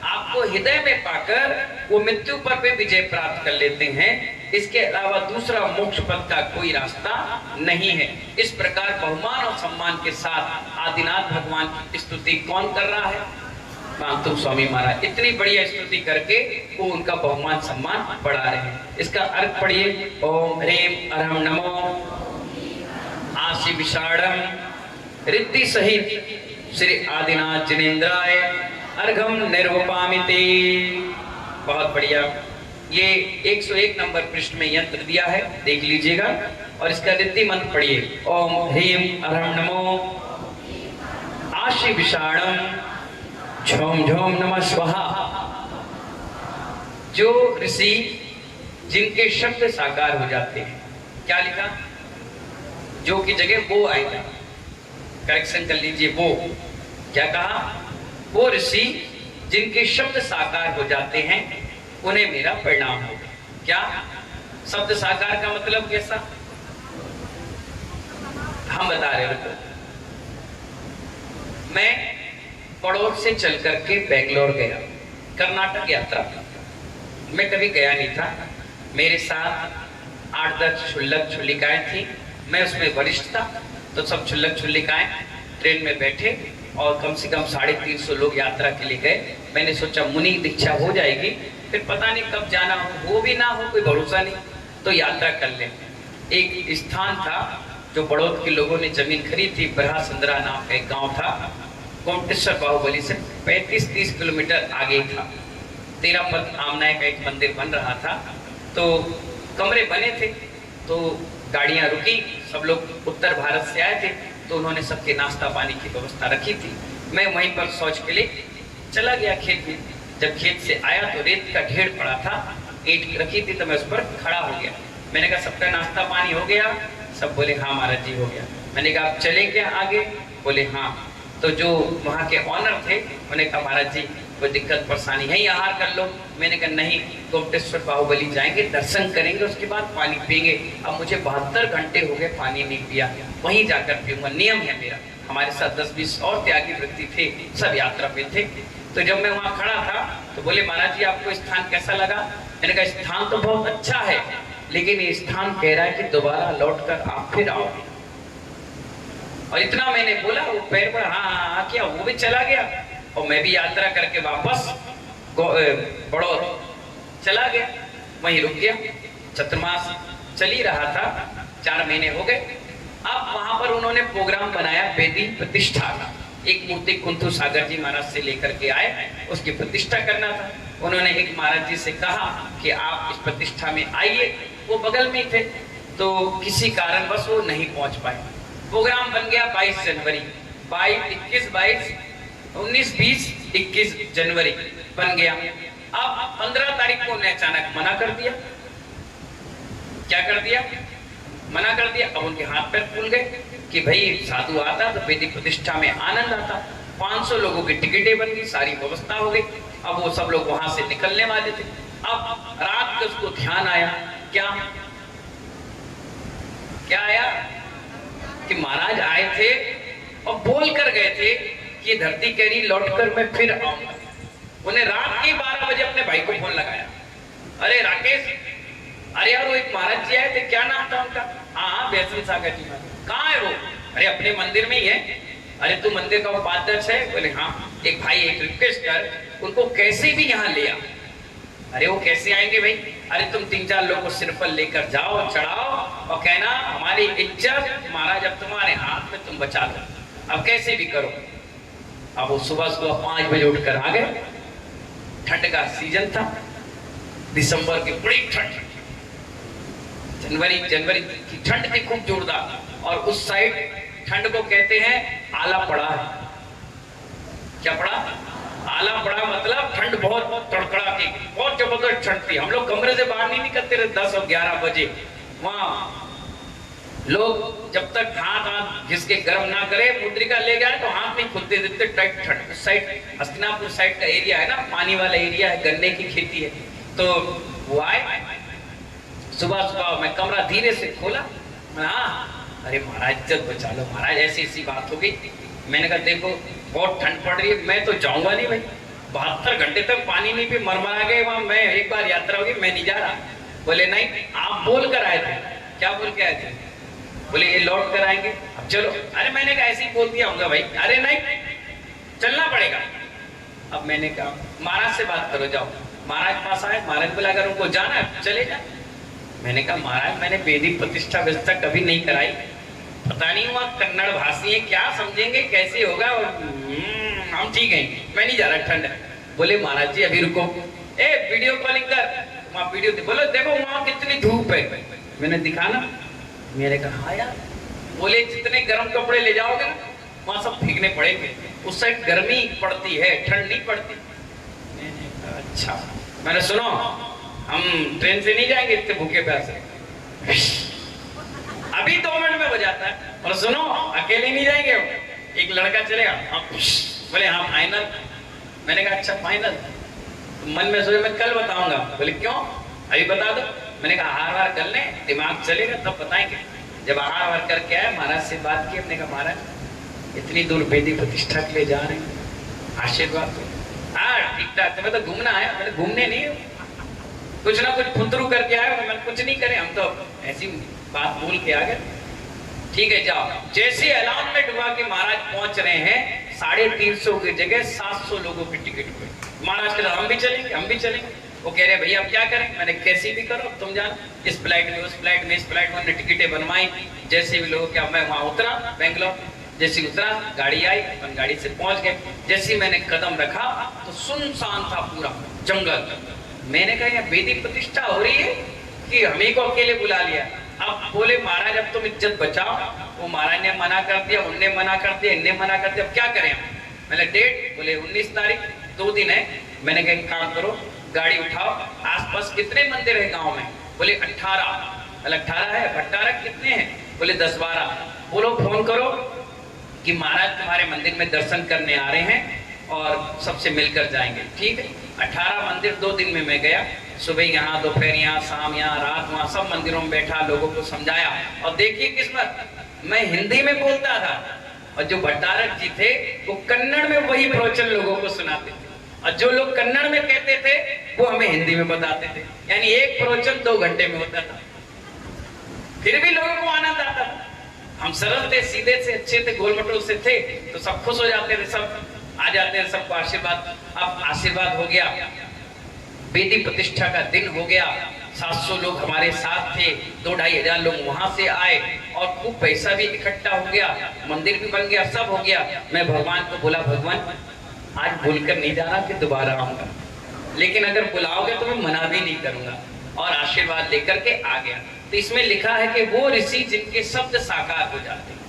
आपको हृदय में पाकर वो मृत्यु पर भी विजय प्राप्त कर लेते हैं। इसके अलावा दूसरा मोक्ष पद का कोई रास्ता नहीं है। इस प्रकार बहुमान और सम्मान के साथ आदिनाथ भगवान की स्तुति कौन कर रहा है? कांतु स्वामी महाराज इतनी बढ़िया स्तुति करके वो उनका बहुमान सम्मान बढ़ा रहे हैं। इसका अर्थ पढ़िए। ओम ह्रीम अरहम नमो आशी विषाणम रिद्धि सहित श्री आदिनाथ जिनेन्द्राय अर्घम निर्वपामिते। बहुत बढ़िया। ये 101 नंबर पृष्ठ में यंत्र दिया है, देख लीजिएगा और इसका रिद्धि मंत्र पढ़िए। ओम ह्रीम अरहम नमो आशी विषाणम झोम झोम नमः स्वाहा। जो ऋषि जिनके शब्द साकार हो जाते हैं, क्या लिखा? जो की जगह वो आएगा, करेक्शन कर लीजिए। वो क्या कहा? वो ऋषि जिनके शब्द साकार हो जाते हैं उन्हें मेरा परिणाम होगा। क्या शब्द साकार का मतलब कैसा? हम बता रहे हैं। मैं पड़ोस से चल करके बेंगलोर गया, कर्नाटक यात्रा। मैं कभी गया नहीं था। मेरे साथ 8-10 क्षुल्लक क्षुल्लिकाएं थी, मैं उसमें वरिष्ठ था। तो सब क्षुल्लक क्षुल्लिकाएं ट्रेन में बैठे और कम से कम 350 लोग यात्रा के लिए गए। मैंने सोचा मुनि दीक्षा हो जाएगी, फिर पता नहीं कब जाना हो भी ना हो, कोई भरोसा नहीं, तो यात्रा कर ले। एक स्थान था जो बड़ौद के लोगों ने जमीन खरीदी थी, ब्रह्मसंद्रा नाम का एक गांव था, कोमटेश्वर बाहुबली से 35-30 किलोमीटर आगे था। तेरापत आमनाय का एक मंदिर बन रहा था, तो कमरे बने थे, तो गाड़ियां रुकी, सब लोग उत्तर भारत से आए थे, तो उन्होंने सबके नाश्ता पानी की व्यवस्था रखी थी। मैं वहीं पर शौच के लिए चला गया खेत में। जब खेत से आया तो रेत का ढेर पड़ा था, ईंट रखी थी, तो मैं उस पर खड़ा हो गया। मैंने कहा सबका नाश्ता पानी हो गया? सब बोले हाँ महाराज जी हो गया। मैंने कहा आप चले क्या आगे? बोले हाँ। तो जो वहाँ के ऑनर थे उन्होंने कहा महाराज जी कोई दिक्कत परेशानी है, आहार कर लो। मैंने कहा नहीं, कोमटेश्वर बाहुबली जाएंगे, दर्शन करेंगे, उसके बाद पानी पिएंगे। अब मुझे 72 घंटे हो गए पानी नहीं पिया, वहीं जाकर पीऊंगा, नियम है मेरा। हमारे साथ 10-20 और त्यागी व्यक्ति थे, सब यात्रा पे थे। तो जब मैं वहाँ खड़ा था तो बोले महाराज जी आपको स्थान कैसा लगा? मैंने कहा स्थान तो बहुत अच्छा है, लेकिन ये स्थान कह रहा है कि दोबारा लौटकर आप फिर आओ। और इतना मैंने बोला, वो पैर पर हाँ किया, वो भी चला गया और मैं भी यात्रा करके वापस बड़ौद चला गया, वहीं रुक गया। चतुर्मास चल ही रहा था, 4 महीने हो गए। अब वहां पर उन्होंने प्रोग्राम बनाया वेदी प्रतिष्ठा का। एक मूर्ति कुंथु सागर जी महाराज से लेकर के आए, उसकी प्रतिष्ठा करना था। उन्होंने एक महाराज जी से कहा कि आप इस प्रतिष्ठा में आइए, वो बगल में थे, तो किसी कारणवश वो नहीं पहुंच पाए। प्रोग्राम बन गया 22 जनवरी, 21, 20 21 जनवरी बन गया। अब 15 तारीख को उन्हें अचानक मना कर दिया। क्या कर दिया? मना कर दिया। अब उनके हाथ पैर फूल गए कि भाई साधु आता तो वेदी प्रतिष्ठा में आनंद आता। 500 लोगों की टिकटें बन गई, सारी व्यवस्था हो गई। अब वो सब लोग वहां से निकलने वाले थे। अब रात को उसको ध्यान आया, क्या आया कि महाराज आए थे और बोल कर गए थे कि ये धरती कह रही लौटकर मैं फिर आऊंगा। उन्हें रात के 12 बजे अपने भाई को फोन लगाया, अरे राकेश, अरे यार वो एक महाराज जी आए थे, क्या नाम था उनका? हाँ वैष्णव सागर जी। कहाँ है वो? अरे अपने मंदिर में ही है। अरे तू मंदिर का उपाध्यक्ष है? बोले हाँ। एक भाई एक रिक्वेस्ट कर, उनको कैसे भी यहाँ ले आ। अरे वो कैसे आएंगे भाई? अरे तुम 3-4 लोगों को सिर पर लेकर जाओ, चढ़ाओ और कहना हमारी इज्जत महाराज अब तुम्हारे हाथ में, तुम बचा लो, अब कैसे भी करो। अब वो सुबह 5 बजे उठकर आ गए। ठंड का सीजन था, दिसंबर की बड़ी ठंड, जनवरी की ठंड थी खूब जोरदार। और उस साइड ठंड को कहते हैं आला पड़ा है। क्या पड़ा? आला पड़ा, मतलब ठंड बहुत तड़कड़ा की, बहुत जबरदस्त ठंड थी। हम लोग कमरे से बाहर नहीं निकलते रहे 10 और 11 बजे। वहां लोग जब तक हाथ घिस के गर्म ना करे, मुद्रिका ले गए तो हाथ नहीं खुलते देते, टाइट ठंड। उस साइड हस्तिनापुर साइड का एरिया है ना, पानी वाला एरिया है, गन्ने की खेती है। तो वो आए सुबह मैं कमरा धीरे से खोला। हाँ, अरे महाराज इज्जत बचा लो महाराज, ऐसी बात हो गई। मैंने कहा देखो बहुत ठंड पड़ रही है, मैं तो जाऊंगा नहीं भाई, 72 घंटे तक पानी नहीं पी, मरमरा गए वहां। मैं एक बार यात्रा होगी, मैं नहीं जा रहा। बोले नहीं, आप बोल कर आए थे। क्या बोल के आए थे? बोले ये लौट कर आएंगे, अब चलो। अरे मैंने कहा ऐसे ही बोल दिया होगा भाई। अरे नहीं, चलना पड़ेगा। अब मैंने कहा महाराज से बात करो, जाओ। महाराज पास आए, महाराज बोला अगर उनको जाना है चले जा। मैंने कहा महाराज मैंने वेदी प्रतिष्ठा व्यवस्था कभी नहीं कराई, पता नहीं हुआ कन्नड़ भाषी है, क्या समझेंगे, कैसे होगा। हम ठीक है, मैं नहीं जा रहा, ठंड है। बोले महाराज जी अभी रुको, वीडियो कॉलिंग कर, वहाँ वीडियो बोलो देखो वहाँ कितनी धूप है। मैंने दिखाना, मैंने कहा हाँ यार। बोले जितने गर्म कपड़े ले जाओगे ना वहाँ सब फेंकने पड़ेंगे, उस साइड गर्मी पड़ती है, ठंड नहीं पड़ती। मैंने कहा अच्छा। मैंने सुनो हम ट्रेन से नहीं जाएंगे इतने भूखे प्यासे, अभी 2 मिनट में हो जाता है। और सुनो अकेले नहीं जाएंगे हम, एक लड़का चलेगा। बोले हाँ फाइनल। मैंने कहा अच्छा फाइनल। तो मन में सोचे मैं कल बताऊंगा। बोले क्यों, अभी बता दो। मैंने कहा आहार वार कर ले, दिमाग चलेगा तब बताएंगे। जब आहार वार करके आए, महाराज से बात की। हमने कहा महाराज इतनी दूर वेदी प्रतिष्ठा के लिए जा रहे हैं, आशीर्वाद दो। हाँ ठीक ठाक, तुम्हें तो घूमना है। मैंने घूमने नहीं, कुछ ना कुछ फुतरू करके आए। मैंने कुछ नहीं करे, हम तो ऐसी बात बोल के आ गए। ठीक है जाओ। जैसे अलाउंसमेंट हुआ कि महाराज पहुंच रहे हैं, 350 की जगह 700 लोगों की टिकट हुई। महाराज कह हम भी चलेंगे, हम भी चलेंगे। वो कह रहे भैया अब क्या करें? मैंने कैसी भी करो, तुम जानो, इस फ्लाइट में, उस फ्लाइट में, इस फ्लाइट में। उन्होंने टिकटें बनवाई जैसे भी लोगों क्या। मैं वहां उतरा बेंगलोर, जैसे उतरा गाड़ी आई, अपन गाड़ी से पहुंच गए। जैसे मैंने कदम रखा तो सुनसान था पूरा जंगल। मैंने कहा यहाँ वेदी प्रतिष्ठा हो रही है कि हमें को अकेले बुला लिया। अब बोले महाराज अब तुम इज्जत बचाओ। वो महाराज ने मना कर दिया, उनने मना कर दिया, इनने मना कर दिया, अब क्या करें? मैंने डेट बोले 19 तारीख, 2 दिन है। मैंने कहा एक काम करो, गाड़ी उठाओ, आसपास कितने मंदिर है गांव में? बोले 18। बोले 18 है, भट्टारा कितने हैं? बोले 10-12। बोलो फोन करो कि महाराज तुम्हारे मंदिर में दर्शन करने आ रहे हैं और सबसे मिलकर जाएंगे। ठीक है, 18 मंदिर 2 दिन में मैं गया। सुबह यहाँ, दोपहर यहाँ, शाम यहाँ, रात वहाँ, सब मंदिरों में बैठा, लोगों को समझाया। और देखिए किस्मत, मैं हिंदी में बोलता था और जो भट्टारक जी थे वो कन्नड़ में वही प्रवचन लोगों को सुनाते थे, और जो लोग कन्नड़ में कहते थे वो हमें हिंदी में बताते थे। यानी एक प्रवचन 2 घंटे में होता था, फिर भी लोगों को आनंद आता था। हम सरल थे, सीधे से, अच्छे थे, गोल मटोल से थे, तो सब खुश हो जाते थे, सब आ जाते थे, सबको आशीर्वाद। अब आशीर्वाद हो गया, वेदी प्रतिष्ठा का दिन हो गया, 700 लोग हमारे साथ थे, 2-2.5 हजार लोग वहां से आए और खूब पैसा भी इकट्ठा हो गया, मंदिर भी बन गया, सब हो गया। मैं भगवान को बोला, भगवान आज भूलकर नहीं जाना कि दोबारा आऊंगा, लेकिन अगर बुलाओगे तो मैं मना भी नहीं करूंगा। और आशीर्वाद लेकर के आ गया। तो इसमें लिखा है कि वो ऋषि जिनके शब्द साकार हो जाते हैं,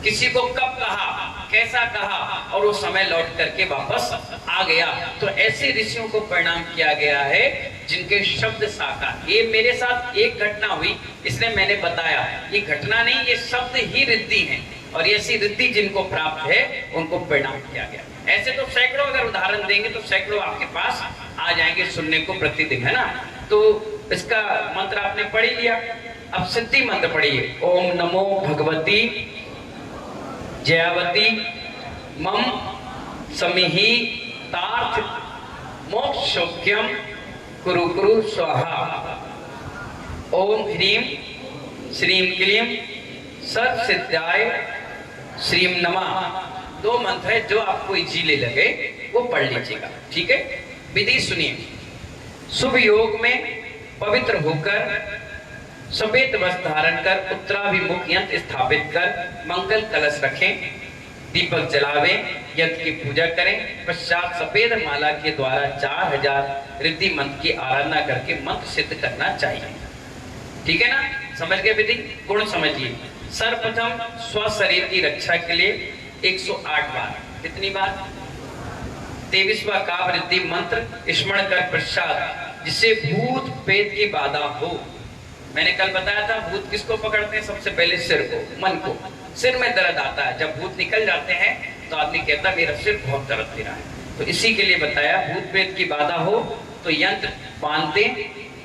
किसी को कब कहा, कैसा कहा, और वो समय लौट करके वापस आ गया। तो ऐसे ऋषियों को प्रणाम किया गया है जिनके शब्द साकार। ये मेरे साथ एक घटना हुई, इसलिए मैंने बताया। ये घटना नहीं, ये शब्द ही रिद्धि है, और ऐसी रिद्धि जिनको प्राप्त है उनको प्रणाम किया गया। ऐसे तो सैकड़ों अगर उदाहरण देंगे तो सैकड़ों आपके पास आ जाएंगे सुनने को प्रतिदिन, है ना। तो इसका मंत्र आपने पढ़ लिया, अब सिद्धि मंत्र पढ़िए। ओम नमो भगवती जयावती मम समिहि तार्थ मोक्षोक्यम कुरु कुरु स्वाहा। ओम ह्रीम श्रीम क्लीम सर्वसिद्धाय श्रीम नमः। 2 मंत्र है, जो आपको इजीली लगे वो पढ़ लीजिएगा, ठीक है। विधि सुनिए। शुभ योग में पवित्र होकर सफेद वस्त्र धारण कर उत्तराभिमुख यंत्र स्थापित कर मंगल कलश रखें, दीपक जलावे, यंत्र की पूजा करें। पश्चात सफेद माला के द्वारा 4000 रिद्धि मंत्र की आराधना करके मंत्र सिद्ध करना चाहिए, ठीक है ना। समझ गए विधि? गुण समझिए। सर्वप्रथम स्व शरीर की रक्षा के लिए 108 बार, कितनी बार? 23वां काव्य रिद्धि मंत्र स्मरण कर पश्चात, जिससे भूत प्रेत की बाधा हो। मैंने कल बताया था भूत किसको पकड़ते हैं? सबसे पहले सिर को, मन को। सिर में दर्द आता है, जब भूत निकल जाते हैं तो आदमी कहता है मेरा सिर बहुत दर्द दे रहा है। तो इसी के लिए बताया, भूत प्रेत की बाधा हो तो यंत्र बांधते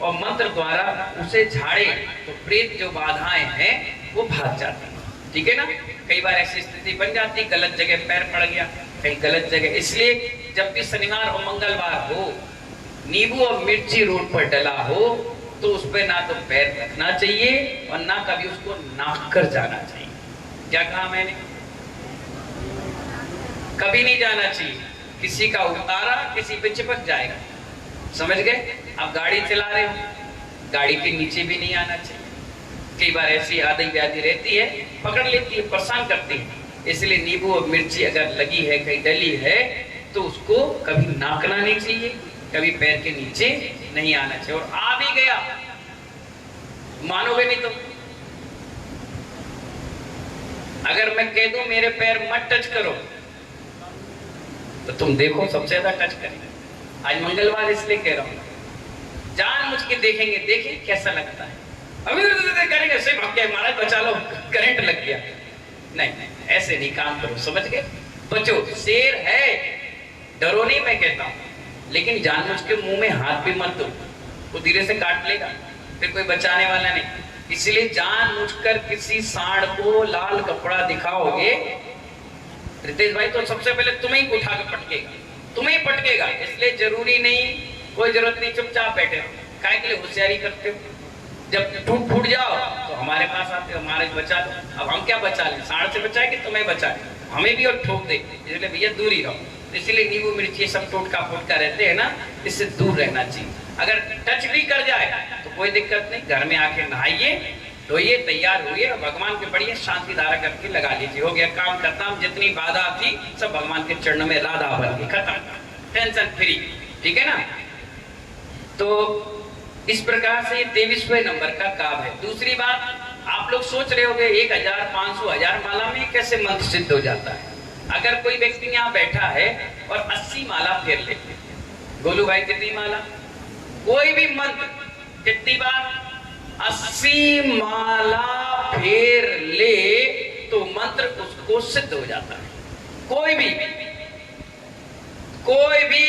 और मंत्र द्वारा उसे झाड़े तो प्रेत जो बाधाएं हैं वो भाग जाती है, ठीक है ना। कई बार ऐसी स्थिति बन जाती, गलत जगह पैर पड़ गया, कहीं गलत जगह। इसलिए जब भी शनिवार और मंगलवार हो, नींबू और मिर्ची रोड पर डला हो तो उस पर ना तो पैर रखना चाहिए और ना कभी उसको नाक कर जाना चाहिए। क्या कहा मैंने? कभी नहीं जाना चाहिए। किसी का उतारा किसी पे चिपक जाएगा, समझ गए। आप गाड़ी चला रहे हो, गाड़ी के नीचे भी नहीं आना चाहिए। कई बार ऐसी आदि व्याधि रहती है, पकड़ लेती है, परेशान करती है। इसलिए नींबू और मिर्ची अगर लगी है, कहीं डली है, तो उसको कभी नाकना नहीं चाहिए, कभी पैर के नीचे नहीं आना चाहिए। और आ भी गया, मानोगे नहीं तो। अगर मैं कह दूं मेरे पैर मत टच करो, तो तुम देखो सबसे ज्यादा टच करेंगे। आज मंगलवार इसलिए कह रहा हूं, जानबूझ के देखेंगे, देखें कैसा लगता है। अभी करेंगे सिर्फ हम क्या, महाराज बचा लो, करंट लग गया। नहीं, ऐसे नहीं काम करो, समझ गए। बचो, शेर है, डरो नहीं मैं कहता हूं, लेकिन जानबूझ के मुंह में हाथ भी मत दो, वो धीरे से काट लेगा, फिर कोई बचाने वाला नहीं। इसलिए जानबूझकर किसी सांड को लाल कपड़ा दिखाओगे, रितेश भाई, तो सबसे पहले तुम्हें ही उठा के पटकेगा, तुम्हें ही पटकेगा। इसलिए जरूरी नहीं, कोई जरूरत नहीं, चुपचाप बैठे रहो। काहे के लिए होशियारी करते हो? जब फूट जाओ तो हमारे पास आते हो, हमारे बचा दो। अब हम क्या बचा लें? सांड से बचाए कि तुम्हें बचाए? हमें भी और ठोक दे, इसलिए भैया दूर ही रहो। इसलिए नींबू मिर्ची सब टोटका फोटका रहते हैं ना, इससे दूर रहना चाहिए। अगर टच भी कर जाए तो कोई दिक्कत नहीं, घर में आके नहाइए, धोइए, तैयार हुए और भगवान के बढ़िया शांति धारा करके लगा लीजिए, हो गया काम खत्म। जितनी बाधा थी सब भगवान के चरणों में राधा बन गई, खत्म, टेंशन फ्री। ठीक है ना। तो इस प्रकार से 23वें नंबर का काम है। दूसरी बात, आप लोग सोच रहे होंगे 1000, 500, 1000 माला में कैसे मंत्र सिद्ध हो जाता है। अगर कोई व्यक्ति यहाँ बैठा है और 80 माला फेर ले, गोलू भाई कितनी माला, कोई भी मंत्र कितनी बार 80 माला फेर ले तो मंत्र उसको सिद्ध हो जाता है। कोई भी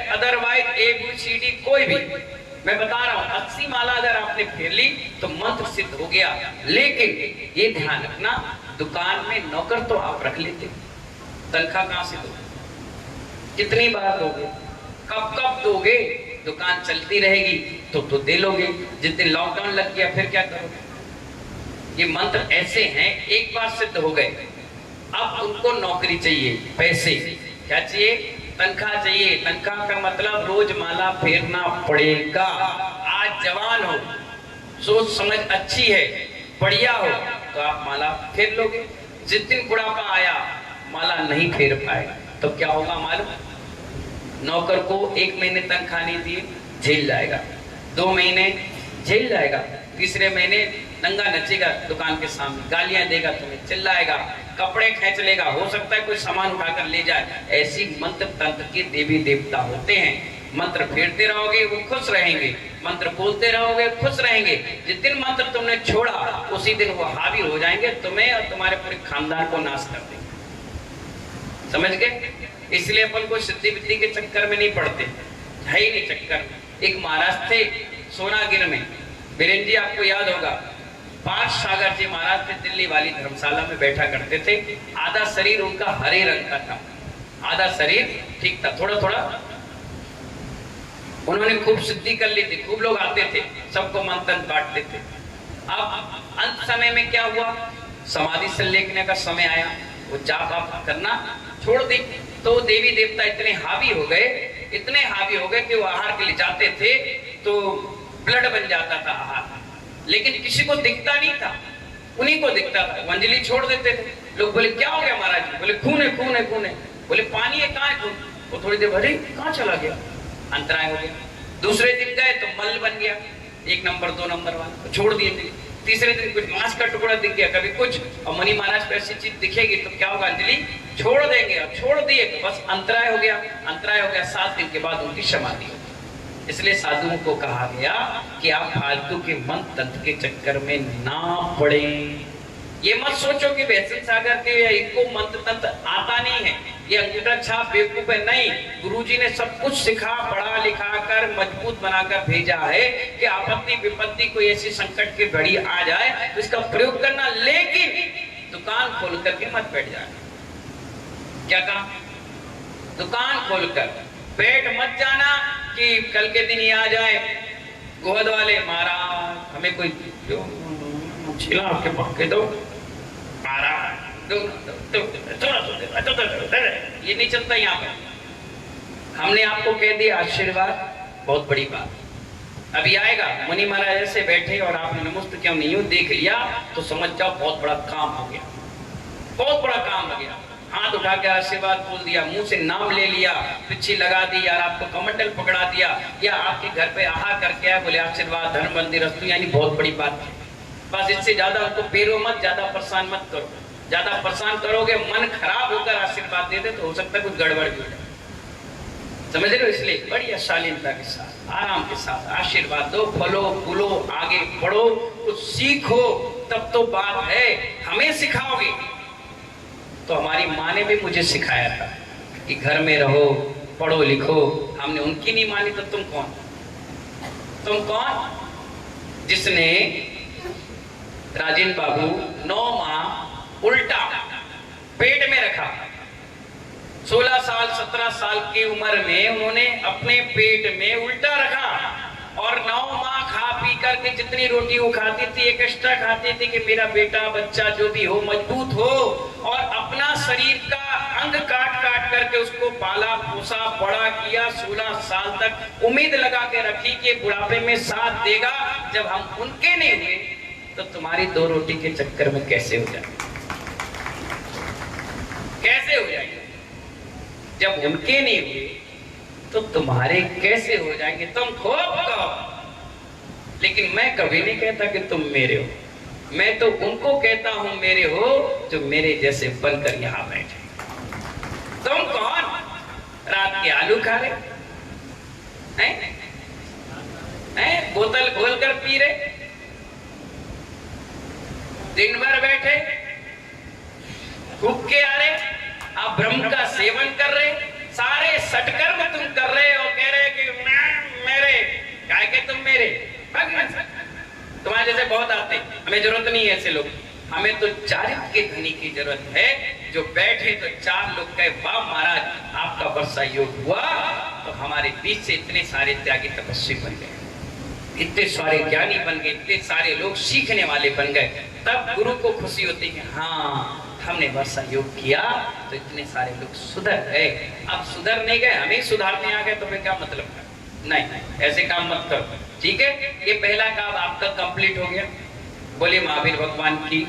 अदरवाइज ABCD कोई भी, मैं बता रहा हूं 80 माला अगर आपने फेर ली तो मंत्र सिद्ध हो गया। लेकिन ये ध्यान रखना, दुकान में नौकर तो आप रख लेते, तनख्वाह कहां से दोगे, कितनी बार दोगे, कब दोगे, दुकान चलती रहेगी तो दे लोगे। जिस दिन लॉकडाउन लग गया फिर क्या करोगे। ये मंत्र ऐसे हैं, एक बार सिद्ध हो गए, अब उनको नौकरी चाहिए, पैसे क्या चाहिए, तनख्वाह चाहिए। तनख्वाह का मतलब रोज माला फेरना पड़ेगा। आज जवान हो, सोच समझ अच्छी है, बढ़िया हो तो आप माला फेर लोगे। जिस दिन बुढ़ापा आया माला नहीं फेर पाए तो क्या होगा मालूम, नौकर को 1 महीने तनख्वाह नहीं दी, झेल जाएगा, 2 महीने झेल जाएगा, तीसरे महीने नंगा नचेगा दुकान के सामने, गालियां देगा, तुम्हें चिल्लाएगा, कपड़े खींच लेगा, हो सकता है कोई सामान उठाकर ले जाए। ऐसी मंत्र तंत्र के देवी देवता होते हैं। मंत्र फेरते रहोगे वो खुश रहेंगे, मंत्र बोलते रहोगे खुश रहेंगे। जिस दिन मंत्र तुमने छोड़ा उसी दिन वो हावी हो जाएंगे, तुम्हें और तुम्हारे पूरे खानदान को नाश कर देंगे। समझ गए। इसलिए अपन को सिद्धि विद्धि के चक्कर में नहीं पड़ते, है ही नहीं चक्कर में। एक महाराज थे सोनागिर में, बीरेन जी आपको याद होगा, 5 सागर जी महाराज थे, दिल्ली वाली धर्मशाला में बैठा करते थे। आधा शरीर उनका हरे रंग का था, आधा शरीर ठीक था, थोड़ा थोड़ा। उन्होंने खूब सिद्धि कर ली थी, खूब लोग आते थे, सबको मंत्र बांटते थे। अब अंत समय में क्या हुआ, समाधि से लेखने का समय आया, वो जाप आप करना छोड़ दी। तो देवी देवता इतने हावी हो गए, इतने हावी हो गए कि वो आहार के लिए जाते थे तो ब्लड बन जाता था आहार, लेकिन किसी को दिखता नहीं था, उन्हीं को दिखता था। अंजलि छोड़ देते थे। लोग बोले क्या हो गया महाराज जी, बोले खून है खून है खून है। बोले पानी है, कहाँ है खून। वो थोड़ी देर भरे, कहाँ चला गया, अंतराय हो गया। दूसरे दिन गए तो मल बन गया, 1 नंबर 2 नंबर वाला, छोड़ दिए। तीसरे दिन कुछ मांस का टुकड़ा दिख गया, कभी कुछ, और मुनि महाराज को ऐसी चीज दिखेगी तो क्या होगा, अंजलि छोड़ देंगे। और छोड़ दिए तो बस अंतराय हो गया, अंतराय हो गया। 7 दिन के बाद उनकी समाधि हो गई। इसलिए साधुओं को कहा गया कि आप फालतू के मंत्र तंत्र के चक्कर में ना पड़े। ये मत सोचो कि वैष्णव सागर के इनको मंत्र तंत्र आता नहीं है, ये अंगूठा छाप बेवकूफ है। नहीं, गुरुजी ने सब कुछ सिखा पढ़ा लिखा कर मजबूत बनाकर भेजा है कि आपत्ति विपत्ति कोई ऐसी संकट की घड़ी आ जाए तो इसका प्रयोग करना, लेकिन दुकान खोल करके मत बैठ जाना। क्या कहा, दुकान खोलकर बैठ मत जाना कि कल के दिन ही आ जाए गोहद वाले, महाराज हमें कोई छिला आपके पाके दो, ये नहीं चलता यहाँ पर। हमने आपको कह दिया आशीर्वाद बहुत बड़ी बात। अभी आएगा मुनि महाराज ऐसे बैठे और आपने नमस्ते क्यों नहीं हो देख लिया तो समझ जाओ बहुत बड़ा काम हो गया, बहुत बड़ा काम हो गया। हाथ उठा के आशीर्वाद बोल दिया, मुंह से नाम ले लिया, पिछी लगा दी, यार आपको कमंडल पकड़ा दिया, या आपके घर पे आहा करके आया, बोले आशीर्वाद धन बंदी रस्तु, यानी बहुत बड़ी बात है। बस इससे ज्यादा उनको पेरो मत, ज्यादा परेशान मत करो। ज्यादा परेशान करोगे मन खराब होकर आशीर्वाद दे दे तो हो सकता है कुछ गड़बड़ भी हो जाए। समझ रहे हो। इसलिए बड़ी शालीनता के साथ आराम के साथ आशीर्वाद दो, फलो फूलो, आगे बढ़ो, कुछ सीखो, तब तो बात है। हमें सिखाओगे तो हमारी माँ ने भी मुझे सिखाया था कि घर में रहो, पढ़ो लिखो। हमने उनकी नहीं मानी तो तुम कौन, तुम कौन जिसने राजेंद्र बाबू 9 माह उल्टा पेट में रखा। 16 साल 17 साल की उम्र में उन्होंने अपने पेट में उल्टा रखा और 9 माह खा पी करके जितनी रोटी वो खाती थी एक एक्स्ट्रा खाती थी कि मेरा बेटा बच्चा जो भी हो मजबूत हो। और अपना शरीर का अंग काट काट करके उसको पाला पोसा बड़ा किया, 16 साल तक उम्मीद लगा के रखी कि बुढ़ापे में साथ देगा। जब हम उनके नहीं हुए तो तुम्हारी 2 रोटी के चक्कर में कैसे हो जाएंगे? कैसे हो जाएंगे? जब उनके नहीं हुए तो तुम्हारे कैसे हो जाएंगे? तुम खूब कहो, लेकिन मैं कभी नहीं कहता कि तुम मेरे हो। मैं तो उनको कहता हूं मेरे हो जो मेरे जैसे बनकर यहां बैठे। तुम कौन? रात के आलू खा रहे हैं? बोतल खोल कर पी रहे, दिन भर बैठे फूक के आ रहे, आप ब्रह्म का सेवन कर रहे, सारे सटकर्म तुम कर रहे हो, कह रहे कि मैं मेरे, क्या के तुम मेरे? तुम्हारे जैसे बहुत आते, हमें जरूरत नहीं है ऐसे लोग। हमें तो चारित्र के धनी की जरूरत है, जो बैठे तो 4 लोग कहे वाह महाराज आपका वर्षा योग हुआ, तो हमारे बीच से इतने सारे त्यागी तपस्वी बन गए, इतने सारे ज्ञानी बन गए, इतने सारे लोग सीखने वाले बन गए। तब गुरु को खुशी होती है, हाँ हमने वर्षा योग किया तो इतने सारे लोग सुधर गए। अब सुधर नहीं गए, हमें सुधारने आ गए तो फिर क्या मतलब? नहीं, ऐसे काम मत करो। ठीक है, ये पहला काम आपका कंप्लीट हो गया। बोले महावीर भगवान की